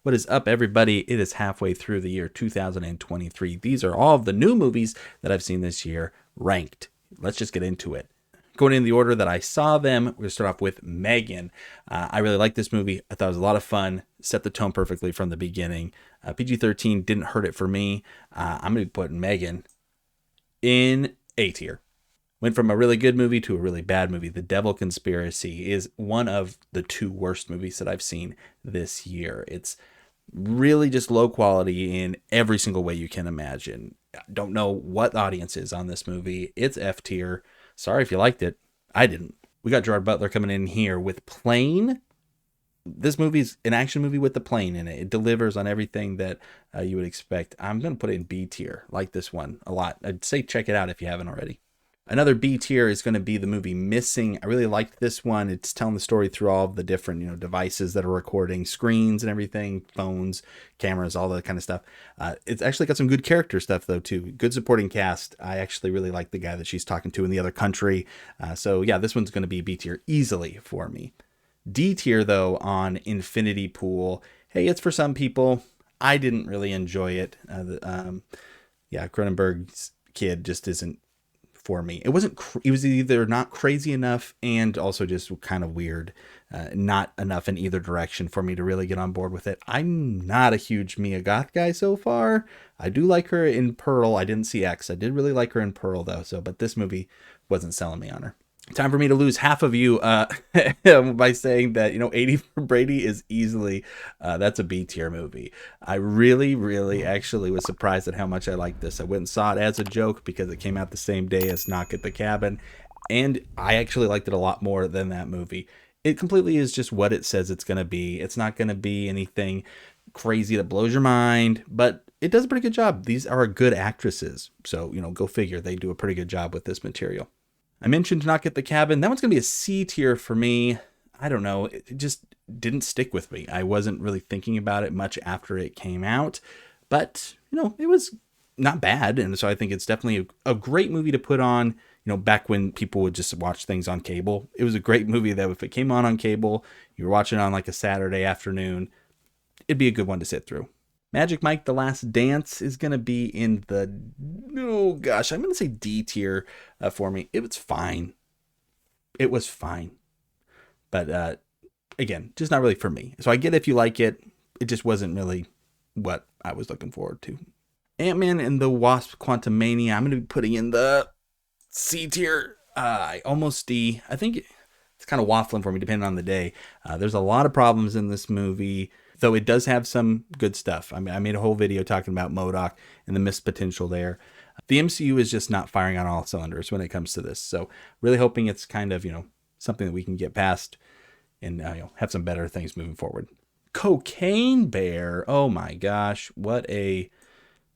What is up, everybody? It is halfway through the year 2023. These are all of the new movies that I've seen this year ranked. Let's just get into it. Going in the order that I saw them, we're going to start off with Megan. I really liked this movie. I thought it was a lot of fun. Set the tone perfectly from the beginning. PG-13 didn't hurt it for me. I'm going to be putting Megan in A tier. Went from a really good movie to a really bad movie. The Devil Conspiracy is one of the two worst movies that I've seen this year. It's really just low quality in every single way you can imagine. Don't know what the audience is on this movie. It's F tier. Sorry if you liked it. I didn't. We got Gerard Butler coming in here with Plane. This movie's an action movie with the plane in it. It delivers on everything that you would expect. I'm going to put it in B tier. Like this one a lot. I'd say check it out if you haven't already. Another B tier is going to be the movie Missing. I really liked this one. It's telling the story through all of the different, devices that are recording, screens and everything, phones, cameras, all that kind of stuff. It's actually got some good character stuff though too. Good supporting cast. I actually really like the guy that she's talking to in the other country. So yeah, this one's going to be B tier easily for me. D tier though on Infinity Pool. Hey, it's for some people. I didn't really enjoy it. Cronenberg's kid just isn't for me. It was either not crazy enough and also just kind of weird. Not enough in either direction for me to really get on board with it. I'm not a huge Mia Goth guy so far. I do like her in Pearl. I didn't see X. I did really like her in Pearl though. But this movie wasn't selling me on her. Time for me to lose half of you by saying that 80 for Brady is easily that's a B tier movie. I really actually was surprised at how much I liked this. I went and saw it as a joke because it came out the same day as Knock at the Cabin, and I actually liked it a lot more than that movie. It completely is just what it says it's going to be. It's not going to be anything crazy that blows your mind, but it does a pretty good job. These are good actresses, so go figure. They do a pretty good job with this material. I mentioned Knock at the Cabin. That one's going to be a C tier for me. I don't know. It just didn't stick with me. I wasn't really thinking about it much after it came out. But, it was not bad. And so I think it's definitely a great movie to put on, back when people would just watch things on cable. It was a great movie that if it came on cable, you were watching it on like a Saturday afternoon, it'd be a good one to sit through. Magic Mike: The Last Dance is going to be in the, I'm going to say D tier for me. It was fine. But again, just not really for me. So I get if you like it. It just wasn't really what I was looking forward to. Ant-Man and the Wasp: Quantumania. I'm going to be putting in the C tier. Almost D. I think it's kind of waffling for me depending on the day. There's a lot of problems in this movie, though it does have some good stuff. I mean, I made a whole video talking about MODOK and the missed potential there. The MCU is just not firing on all cylinders when it comes to this. So really hoping it's kind of, something that we can get past and, have some better things moving forward. Cocaine Bear. Oh my gosh. What a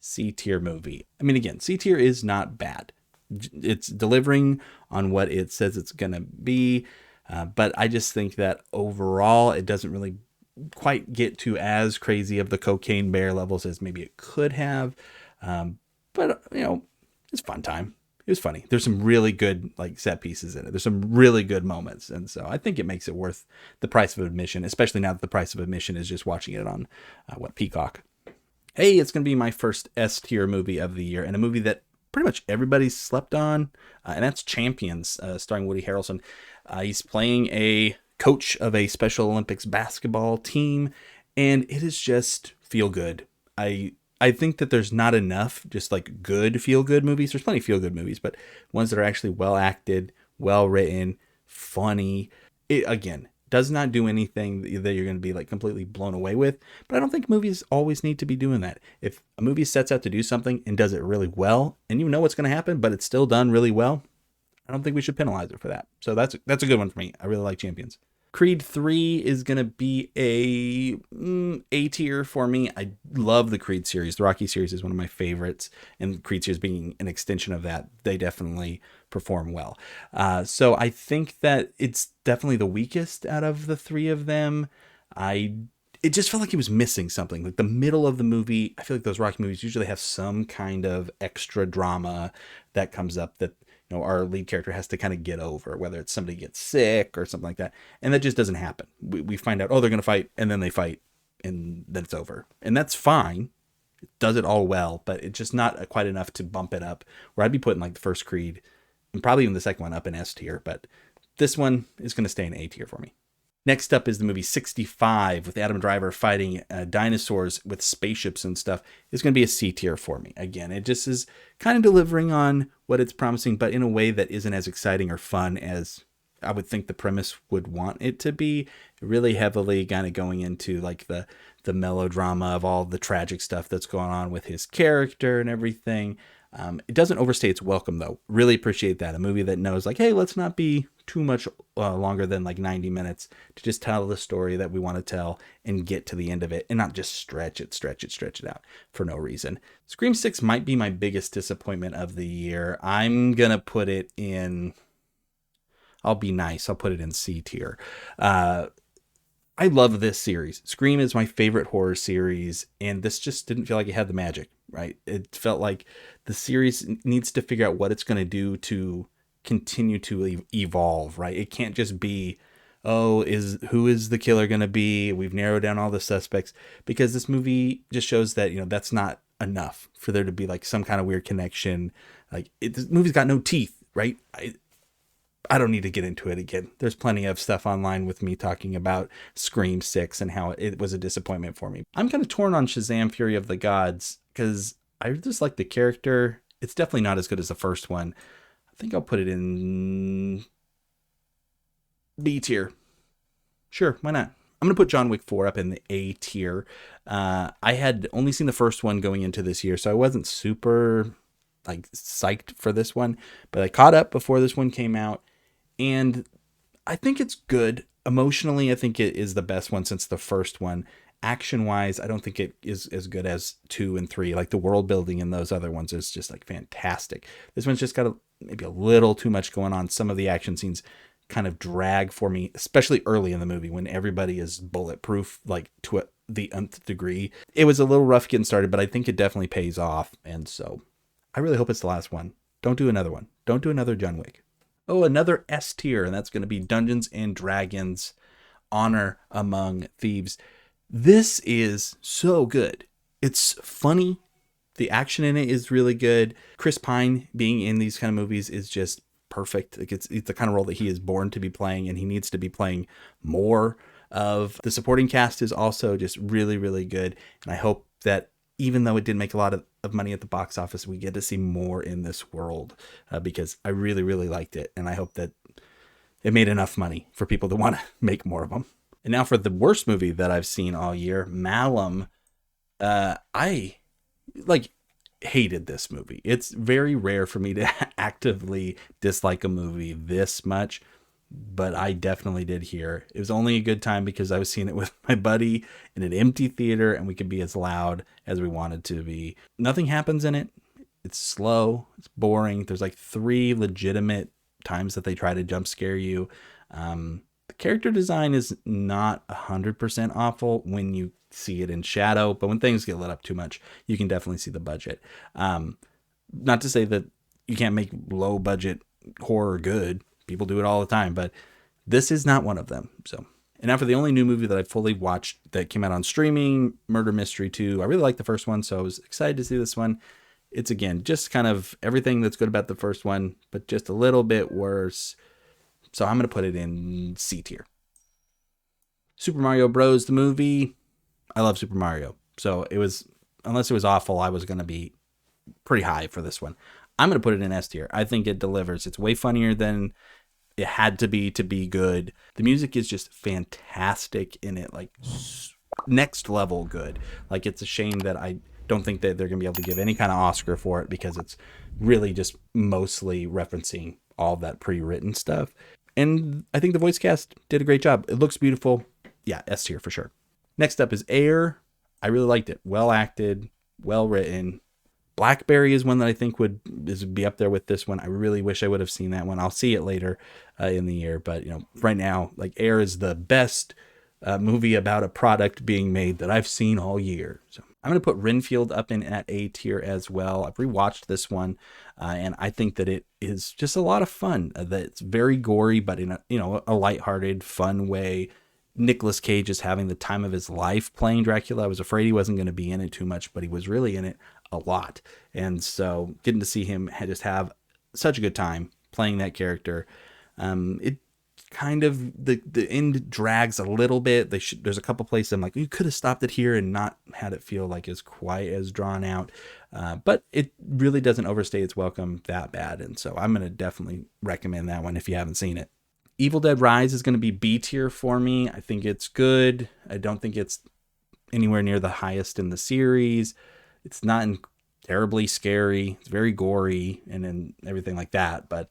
C tier movie. I mean, again, C tier is not bad. It's delivering on what it says it's going to be. But I just think that overall, it doesn't really quite get to as crazy of the Cocaine Bear levels as maybe it could have. But it's fun time. It was funny. There's some really good set pieces in it. There's some really good moments. And so I think it makes it worth the price of admission, especially now that the price of admission is just watching it on Peacock. Hey, it's going to be my first S tier movie of the year, and a movie that pretty much everybody slept on. And that's Champions, starring Woody Harrelson. He's playing a coach of a Special Olympics basketball team, and it is just feel good. I think that there's not enough just good feel good movies. There's plenty of feel good movies, but ones that are actually well acted, well written, funny. It again does not do anything that you're going to be completely blown away with, but I don't think movies always need to be doing that. If a movie sets out to do something and does it really well, and you know what's going to happen, but it's still done really well, I don't think we should penalize it for that. So that's a good one for me. I really like Champions. Creed 3 is going to be A tier for me. I love the Creed series. The Rocky series is one of my favorites, and the Creed series being an extension of that, they definitely perform well. So I think that it's definitely the weakest out of the three of them. It just felt like it was missing something. The middle of the movie, I feel like those Rocky movies usually have some kind of extra drama that comes up that our lead character has to kind of get over, whether it's somebody gets sick or something like that. And that just doesn't happen. We find out, they're going to fight, and then they fight, and then it's over. And that's fine. It does it all well, but it's just not quite enough to bump it up, where I'd be putting like the first Creed and probably even the second one up in S tier, but this one is going to stay in A tier for me. Next up is the movie 65 with Adam Driver fighting dinosaurs with spaceships and stuff. It's going to be a C tier for me. Again, it just is kind of delivering on what it's promising, but in a way that isn't as exciting or fun as I would think the premise would want it to be. Really heavily kind of going into like the melodrama of all the tragic stuff that's going on with his character and everything. It doesn't overstay its welcome, though. Really appreciate that. A movie that knows, like, hey, let's not be too much longer than like 90 minutes to just tell the story that we want to tell and get to the end of it and not just stretch it out for no reason. Scream 6 might be my biggest disappointment of the year. I'm going to put it in... I'll be nice. I'll put it in C tier. I love this series. Scream is my favorite horror series, and this just didn't feel like it had the magic, right? It felt like the series needs to figure out what it's going to do to continue to evolve, right? It can't just be, who is the killer going to be? We've narrowed down all the suspects, because this movie just shows that, that's not enough for there to be like some kind of weird connection. Like this movie's got no teeth, right? I don't need to get into it again. There's plenty of stuff online with me talking about Scream 6 and how it was a disappointment for me. I'm kind of torn on Shazam! Fury of the Gods because I just like the character. It's definitely not as good as the first one. I think I'll put it in B tier. Sure, why not? I'm going to put John Wick 4 up in the A tier. I had only seen the first one going into this year, so I wasn't super like psyched for this one, but I caught up before this one came out. And I think it's good. Emotionally, I think it is the best one since the first one. Action-wise, I don't think it is as good as 2 and 3. Like the world building in those other ones is just like fantastic. This one's just got maybe a little too much going on. Some of the action scenes kind of drag for me, especially early in the movie when everybody is bulletproof, like to the nth degree. It was a little rough getting started, but I think it definitely pays off. And so I really hope it's the last one. Don't do another one. Don't do another John Wick. Oh, another S tier, and that's going to be Dungeons and Dragons: Honor Among Thieves. This is so good. It's funny. The action in it is really good. Chris Pine being in these kind of movies is just perfect. Like it's the kind of role that he is born to be playing, and he needs to be playing more of. The supporting cast is also just really, really good, and I hope that even though it did make a lot of money at the box office, we get to see more in this world because I really, really liked it. And I hope that it made enough money for people to want to make more of them. And now for the worst movie that I've seen all year, Malum. I hated this movie. It's very rare for me to actively dislike a movie this much, but I definitely did here. It was only a good time because I was seeing it with my buddy in an empty theater and we could be as loud as we wanted to be. Nothing happens in it. It's slow. It's boring. There's like 3 legitimate times that they try to jump scare you. The character design is not 100% awful when you see it in shadow, but when things get lit up too much, you can definitely see the budget. Not to say that you can't make low budget horror good. People do it all the time, but this is not one of them. So, and now for the only new movie that I fully watched that came out on streaming, Murder Mystery 2. I really liked the first one, so I was excited to see this one. It's, again, just kind of everything that's good about the first one, but just a little bit worse. So I'm going to put it in C tier. Super Mario Bros. The movie. I love Super Mario. So it was, unless it was awful, I was going to be pretty high for this one. I'm going to put it in S tier. I think it delivers. It's way funnier than it had to be good. The music is just fantastic in it, like next level good. Like it's a shame that I don't think that they're going to be able to give any kind of Oscar for it because it's really just mostly referencing all that pre-written stuff. And I think the voice cast did a great job. It looks beautiful. Yeah, S tier for sure. Next up is Air. I really liked it. Well acted, well written. Blackberry is one that I think would be up there with this one. I really wish I would have seen that one. I'll see it later in the year. But, right now, like Air is the best movie about a product being made that I've seen all year. So I'm going to put Renfield up in at A tier as well. I've rewatched this one and I think that it is just a lot of fun. That it's very gory, but in a lighthearted, fun way. Nicolas Cage is having the time of his life playing Dracula. I was afraid he wasn't going to be in it too much, but he was really in it a lot. And so getting to see him just have such a good time playing that character. It kind of, the end drags a little bit. There's a couple places I'm like, you could have stopped it here and not had it feel like as quite as drawn out. But it really doesn't overstay its welcome that bad. And so I'm going to definitely recommend that one if you haven't seen it. Evil Dead Rise is going to be B tier for me. I think it's good. I don't think it's anywhere near the highest in the series. It's not terribly scary. It's very gory and everything like that. But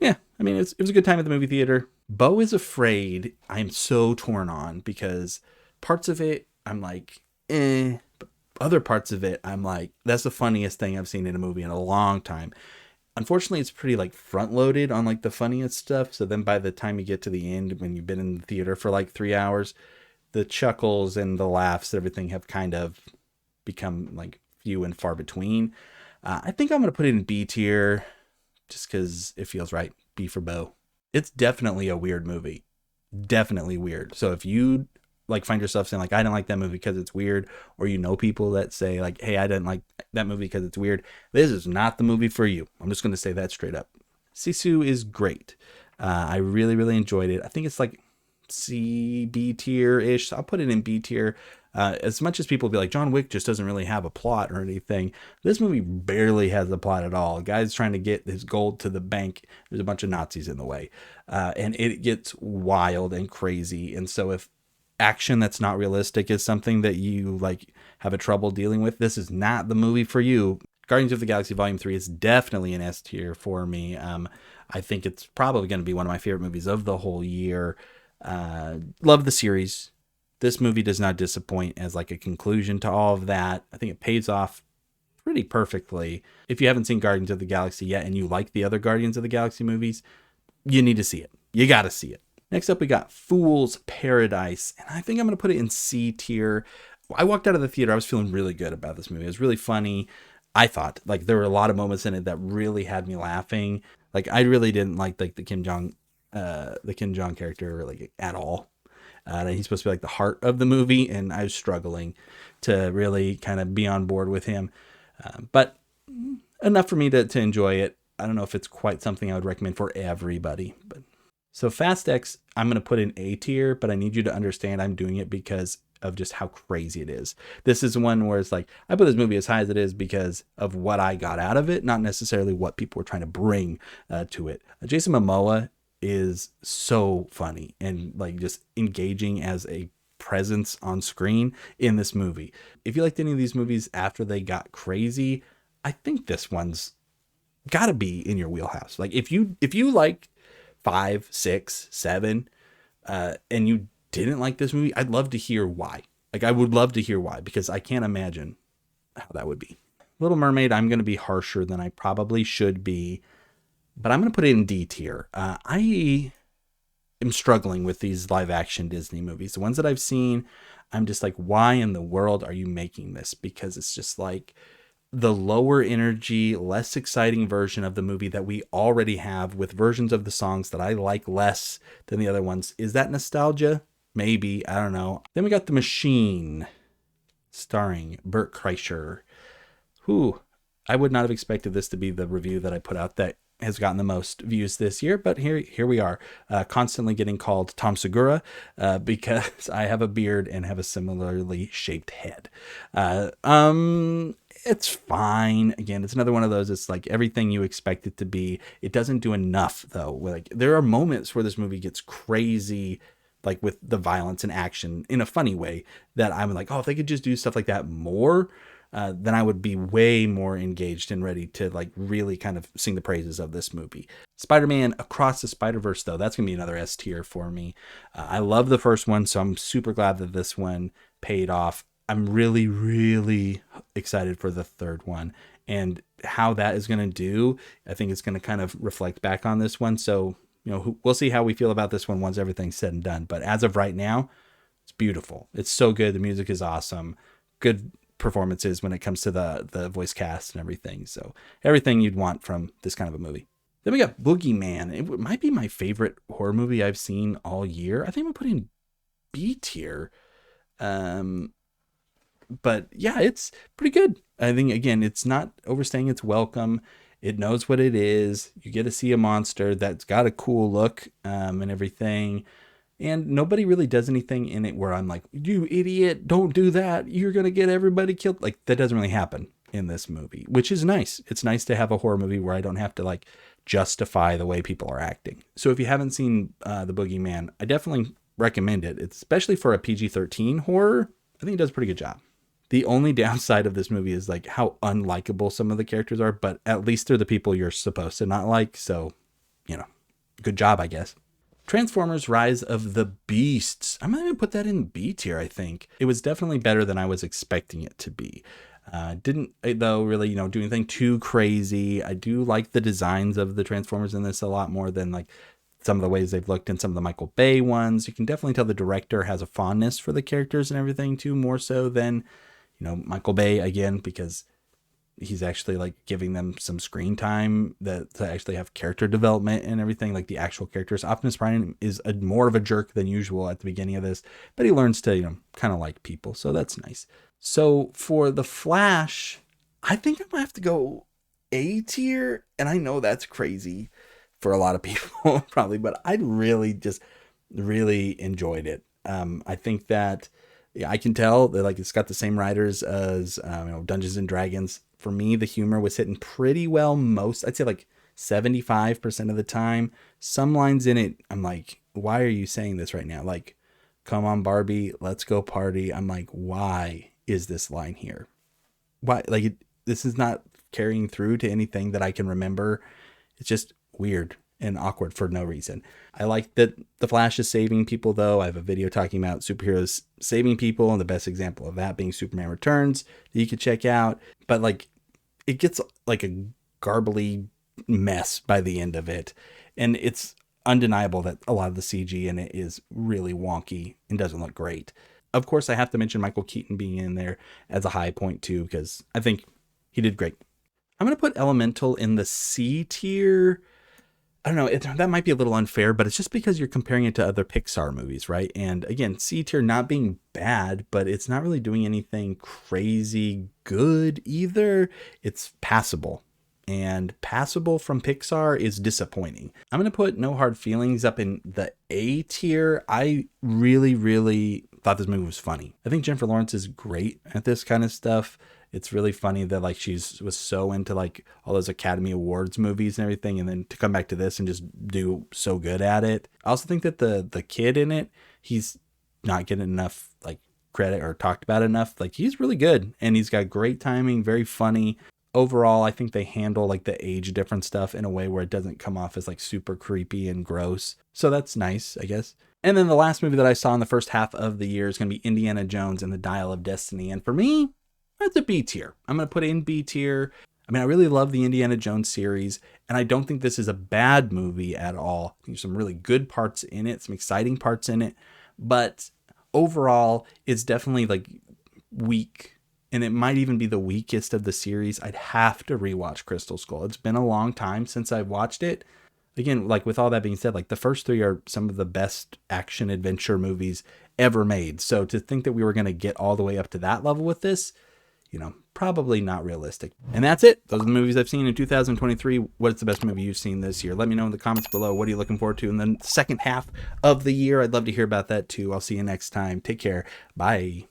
yeah, I mean, it was a good time at the movie theater. Beau is Afraid, I'm so torn on because parts of it, I'm like, but other parts of it, I'm like, that's the funniest thing I've seen in a movie in a long time. Unfortunately, it's pretty like front loaded on like the funniest stuff. So then by the time you get to the end, when you've been in the theater for like 3 hours, the chuckles and the laughs, everything have kind of become like few and far between. I think I'm going to put it in B tier just because it feels right. B for Beau. It's definitely a weird movie. Definitely weird. So if you like find yourself saying like, I didn't like that movie because it's weird, or you know people that say like, hey, I didn't like that movie because it's weird, this is not the movie for you. I'm just going to say that straight up. Sisu is great. I really, really enjoyed it. I think it's like B tier ish. So I'll put it in B tier. As much as people be like, John Wick just doesn't really have a plot or anything, this movie barely has a plot at all. A guy's trying to get his gold to the bank. There's a bunch of Nazis in the way. And it gets wild and crazy. And so if action that's not realistic is something that you like have a trouble dealing with, this is not the movie for you. Guardians of the Galaxy Volume 3 is definitely an S tier for me. I think it's probably going to be one of my favorite movies of the whole year. Love the series. This movie does not disappoint as like a conclusion to all of that. I think it pays off pretty perfectly. If you haven't seen Guardians of the Galaxy yet and you like the other Guardians of the Galaxy movies, you need to see it. You got to see it. Next up, we got Fool's Paradise, and I think I'm going to put it in C tier. I walked out of the theater. I was feeling really good about this movie. It was really funny. I thought like there were a lot of moments in it that really had me laughing. Like I really didn't like the Kim Jong character like at all. He's supposed to be like the heart of the movie, and I was struggling to really kind of be on board with him. But enough for me to enjoy it. I don't know if it's quite something I would recommend for everybody, but so Fast X, I'm going to put in A tier, but I need you to understand I'm doing it because of just how crazy it is. This is one where it's like, I put this movie as high as it is because of what I got out of it, not necessarily what people were trying to bring to it. Jason Momoa is so funny and like just engaging as a presence on screen in this movie. If you liked any of these movies after they got crazy, I think this one's got to be in your wheelhouse. Like if you like 5, 6, 7, and you didn't like this movie, I'd love to hear why. Like I would love to hear why, because I can't imagine how that would be. Little Mermaid, I'm going to be harsher than I probably should be, but I'm going to put it in D tier. I am struggling with these live action Disney movies. The ones that I've seen, I'm just like, why in the world are you making this? Because it's just like the lower energy, less exciting version of the movie that we already have with versions of the songs that I like less than the other ones. Is that nostalgia? Maybe. I don't know. Then we got The Machine, starring Bert Kreischer. Who I would not have expected this to be the review that I put out that has gotten the most views this year, but here we are, constantly getting called Tom Segura because I have a beard and have a similarly shaped head. It's fine. Again, it's another one of those. It's like everything you expect it to be. It doesn't do enough though. Like there are moments where this movie gets crazy, like with the violence and action in a funny way that I'm like, oh, if they could just do stuff like that more, then I would be way more engaged and ready to like really kind of sing the praises of this movie. Spider-Man Across the Spider-Verse, though, that's going to be another S tier for me. I love the first one, so I'm super glad that this one paid off. I'm really, really excited for the third one and how that is going to do. I think it's going to kind of reflect back on this one. So, you know, we'll see how we feel about this one once everything's said and done. But as of right now, it's beautiful. It's so good. The music is awesome. Good performances when it comes to the voice cast and everything. So everything you'd want from this kind of a movie. Then we got Boogeyman. It might be my favorite horror movie I've seen all year. I think I'm putting B tier. But yeah, it's pretty good. I think, again, it's not overstaying its welcome. It knows what it is. You get to see a monster that's got a cool look, and everything. And nobody really does anything in it where I'm like, you idiot, don't do that. You're going to get everybody killed. Like, that doesn't really happen in this movie, which is nice. It's nice to have a horror movie where I don't have to like justify the way people are acting. So if you haven't seen The Boogeyman, I definitely recommend it. It's especially for a PG-13 horror. I think it does a pretty good job. The only downside of this movie is like how unlikable some of the characters are, but at least they're the people you're supposed to not like. So, good job, I guess. Transformers Rise of the Beasts. I'm going to put that in B tier, I think. It was definitely better than I was expecting it to be. Didn't, though, really, do anything too crazy. I do like the designs of the Transformers in this a lot more than like some of the ways they've looked in some of the Michael Bay ones. You can definitely tell the director has a fondness for the characters and everything too, more so than Michael Bay, again, because he's actually like giving them some screen time to actually have character development and everything, like the actual characters. Optimus Prime is more of a jerk than usual at the beginning of this, but he learns to, kind of like people. So that's nice. So for The Flash, I think I might have to go A tier. And I know that's crazy for a lot of people probably, but I really enjoyed it. I think that, yeah, I can tell that like it's got the same writers as Dungeons and Dragons. For me, the humor was hitting pretty well I'd say like 75% of the time. Some lines in it, I'm like, why are you saying this right now? Like, come on, Barbie, let's go party. I'm like, why is this line here? Why? Like, this is not carrying through to anything that I can remember. It's just weird and awkward for no reason. I like that the Flash is saving people, though. I have a video talking about superheroes saving people, and the best example of that being Superman Returns that you could check out. But like, it gets like a garbly mess by the end of it, and it's undeniable that a lot of the CG in it is really wonky and doesn't look great. Of course, I have to mention Michael Keaton being in there as a high point too, because I think he did great. I'm going to put Elemental in the C tier. I don't know, that might be a little unfair, but it's just because you're comparing it to other Pixar movies, right? And again, C tier not being bad, but it's not really doing anything crazy good either. It's passable. And passable from Pixar is disappointing. I'm going to put No Hard Feelings up in the A tier. I really thought this movie was funny. I think Jennifer Lawrence is great at this kind of stuff. It's really funny that like was so into like all those Academy Awards movies and everything, and then to come back to this and just do so good at it. I also think that the kid in it, he's not getting enough like credit or talked about enough. Like, he's really good and he's got great timing, very funny. Overall, I think they handle like the age difference stuff in a way where it doesn't come off as like super creepy and gross. So that's nice, I guess. And then the last movie that I saw in the first half of the year is going to be Indiana Jones and the Dial of Destiny. And for me, that's a B tier. I'm going to put it in B tier. I mean, I really love the Indiana Jones series, and I don't think this is a bad movie at all. There's some really good parts in it, some exciting parts in it, but overall, it's definitely like weak, and it might even be the weakest of the series. I'd have to rewatch Crystal Skull. It's been a long time since I've watched it. Again, like with all that being said, like the first three are some of the best action adventure movies ever made. So to think that we were going to get all the way up to that level with this, probably not realistic. And that's it. Those are the movies I've seen in 2023. What's the best movie you've seen this year? Let me know in the comments below. What are you looking forward to in the second half of the year? I'd love to hear about that too. I'll see you next time. Take care. Bye.